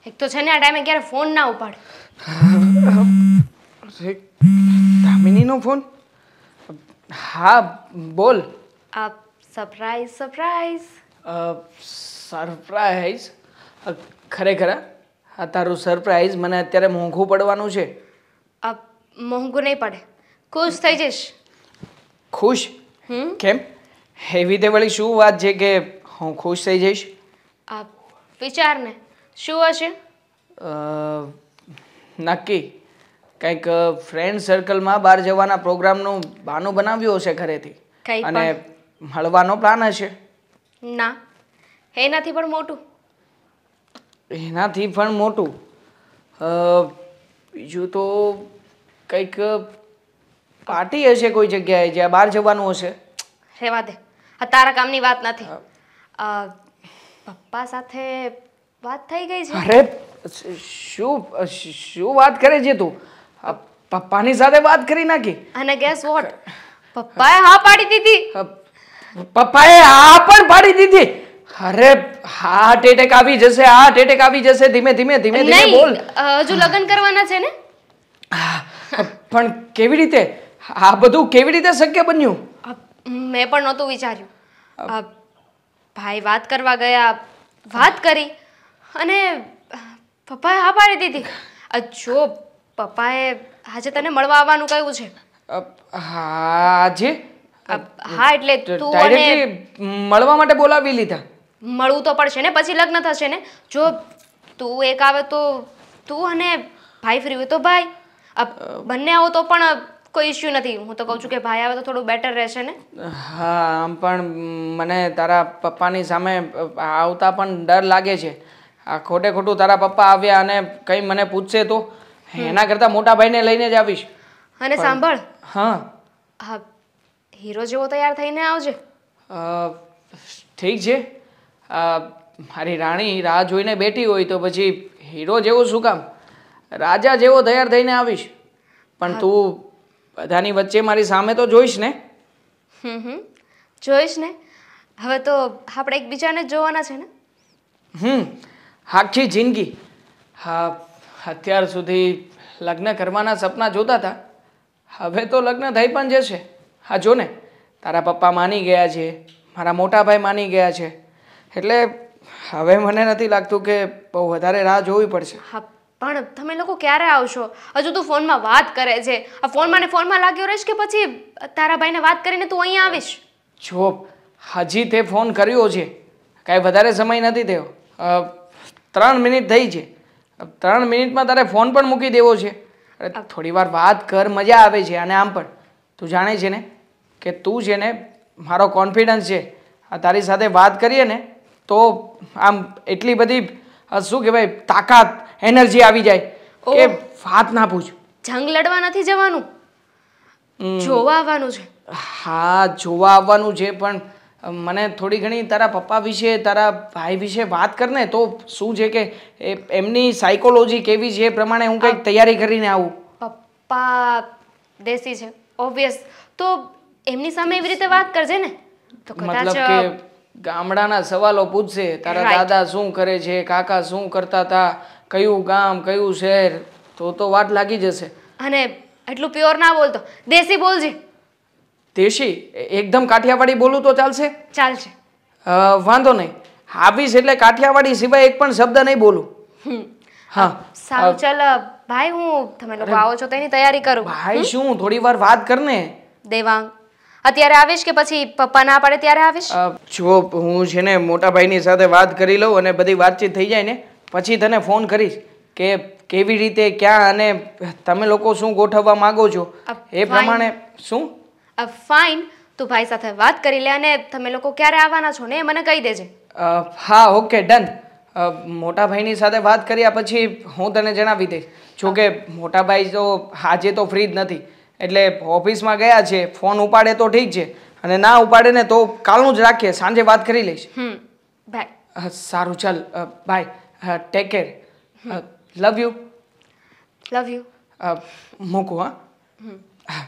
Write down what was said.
એક તો છે ને આ ટાઈમે ક્યારે ફોન ના ઉપાડે. દામિનીનો ફોન? હા બોલ. આ સરપ્રાઈઝ સરપ્રાઈઝ. સરપ્રાઈઝ? ખરેખર હા, તારું સરપ્રાઈઝ મને અત્યારે મોંઘું પડવાનું છે. આ મોંઘું નહીં પડે, ખુશ થઈ જઈશ. ખુશ? કેમ? એવી તે વળી શું વાત છે કે હું ખુશ થઈ જઈશ? આ વિચાર ને શું હશે? નક્કી કંઈક ફ્રેન્ડ સર્કલમાં બહાર જવાના પ્રોગ્રામનું બહાનું બનાવ્યું હશે ઘરેથી, અને મળવાનો પ્લાન હશે. ના, એનાથી પણ મોટું. એનાથી પણ મોટું? બીજું તો કંઈક પાર્ટી હશે કોઈ જગ્યાએ જ્યાં બહાર જવાનું હશે. રહેવા દે, આ તારા કામની વાત નથી. પપ્પા સાથે વાત થઈ ગઈ છે? અરે શું વાત કરે છે તું? પપ્પાની સાથે વાત કરી નાખી? અને ગેસ વોટ, પપ્પાએ હા પાડી દીધી. પપ્પાએ હા પણ પાડી દીધી? અરે હાર્ટ એટેક આવી જશે, હાર્ટ એટેક આવી જશે. ધીમે ધીમે ધીમે ધીમે બોલ. હજુ લગ્ન કરવાના છે ને? પણ કેવી રીતે આ બધું કેવી રીતે શક્ય બન્યું? મેં પણ નહોતું વિચાર્યું. ભાઈ વાત કરવા ગયા, વાત કરી અને પપ્પાએ હા પાડી દીધી. જો પપ્પાએ આજે તને મળવા આવવાનું કહ્યું છે. આજે? હા એટલે તું અને મળવા માટે બોલાવી લીધા? મળવું તો પડશે ને, પછી લગ્ન થશે ને. જો તું એક આવે તો તું અને ભાઈ ફ્રી હોય તો ભાઈ, બંને આવો તો પણ કોઈ ઇશ્યુ નથી. હું તો કહું છું કે ભાઈ આવે તો થોડું બેટર રહેશે ને. હા, આમ પણ મને તારા પપ્પાની સામે આવતા પણ ડર લાગે છે. આ ખોટે ખોટું તારા પપ્પા આવ્યા અને કંઈ મને પૂછશે તો? એના કરતાં મોટા ભાઈને લઈને જ આવીશ. અને સાંભળ, હા, હીરો જેવો તૈયાર થઈને આવજે. ઠીક છે. મારી રાણી રાહ જોઈને બેઠી હોય તો પછી હીરો જેવો શું કામ? રાજા જેવો તૈયાર થઈને આવીશ. પણ તું બધાની વચ્ચે મારી સામે તો જોઈશ ને? જોઈશ ને. હવે તો આપણે એકબીજાને જ જોવાના છે ને. આખી જિંદગી. હા, અત્યાર સુધી લગ્ન કરવાના સપના જોતા હતા, હવે તો લગ્ન થઈ પણ જશે. હા જો ને, તારા પપ્પા માની ગયા છે, મારા મોટા ભાઈ માની ગયા છે, એટલે હવે મને નથી લાગતું કે બહુ વધારે રાહ જોવી પડશે. હા પણ તમે લોકો ક્યારે આવશો? હજુ તું ફોનમાં વાત કરે છે. આ ફોનમાં ને ફોનમાં લાગ્યો રહીશ કે પછી તારા ભાઈને વાત કરીને તું અહીંયા આવીશ? જો હજી તે ફોન કર્યો છે, કાંઈ વધારે સમય નથી થયો. 3 મિનિટ થઈ છે. 3 મિનિટમાં તારે ફોન પણ મૂકી દેવો છે? થોડી વાર વાત કર, મજા આવે છે. અને આમ પણ તું જાણે છે ને કે તું છે ને મારો કોન્ફિડન્સ છે. આ તારી સાથે વાત કરીએ ને તો આમ એટલી બધી શું કહેવાય તાકાત, એનર્જી આવી જાય કે વાત ના પૂછ. જંગ લડવા નથી જવાનું, જોવા આવવાનું છે. હા, જોવા આવવાનું છે, પણ મને થોડી ઘણી તારા પપ્પા વિશે, તારા ભાઈ વિશે વાત કર ને. તો શું છે કે એમની સાયકોલોજી કેવી છે એ પ્રમાણે હું કંઈક તૈયારી કરીને આવું. પપ્પા દેશી છે ઓબ્વિયસ, તો એમની સામે એવી રીતે વાત કરજે ને. તો મતલબ કે ગામડાના સવાલો પૂછશે, તારા દાદા શું કરે છે, કાકા શું કરતા હતા, કયું ગામ, કયું શહેર, તો વાત લાગી જશે. અને એટલું પ્યોર ના બોલતો, દેશી બોલજે. દેશી? એકદમ કાઠિયાવાડી બોલું તો ચાલશે? ચાલશે. વાંધો નહીં. આવીશ એટલે કાઠિયાવાડી સિવાય એક પણ શબ્દ નહીં બોલું. હા સારું ચાલ ભાઈ, હું તમે લોકો આવો છો તેની તૈયારી કરું. ભાઈ શું, થોડી વાર વાત કર ને. દેવાંગ, અત્યારે આવીશ કે પછી પપ્પા ના પાડે ત્યારે આવીશ? જો હું છે ને મોટા ભાઈની સાથે વાત કરી લઉં અને બધી વાતચીત થઈ જાય ને પછી તને ફોન કરીશ કે કેવી રીતે, ક્યાં, અને તમે લોકો શું ગોઠવવા માંગો છો એ પ્રમાણે. શું? ફાઇન, તું ભાઈ સાથે વાત કરી લે અને તમે લોકો ક્યારે આવવાના છો ને એ મને કહી દેજે. હા, ઓકે, ડન. મોટા ભાઈની સાથે વાત કર્યા પછી હું તને જણાવી દઈશ. જોકે મોટા ભાઈ તો આજે તો ફ્રી જ નથી, એટલે ઓફિસમાં ગયા છે. ફોન ઉપાડે તો ઠીક છે, અને ના ઉપાડે ને તો કાલનું જ રાખીએ, સાંજે વાત કરી લઈશ. બાય. સારું, ચાલ bye. Take care. Love you. Love you. મૂકું. હા.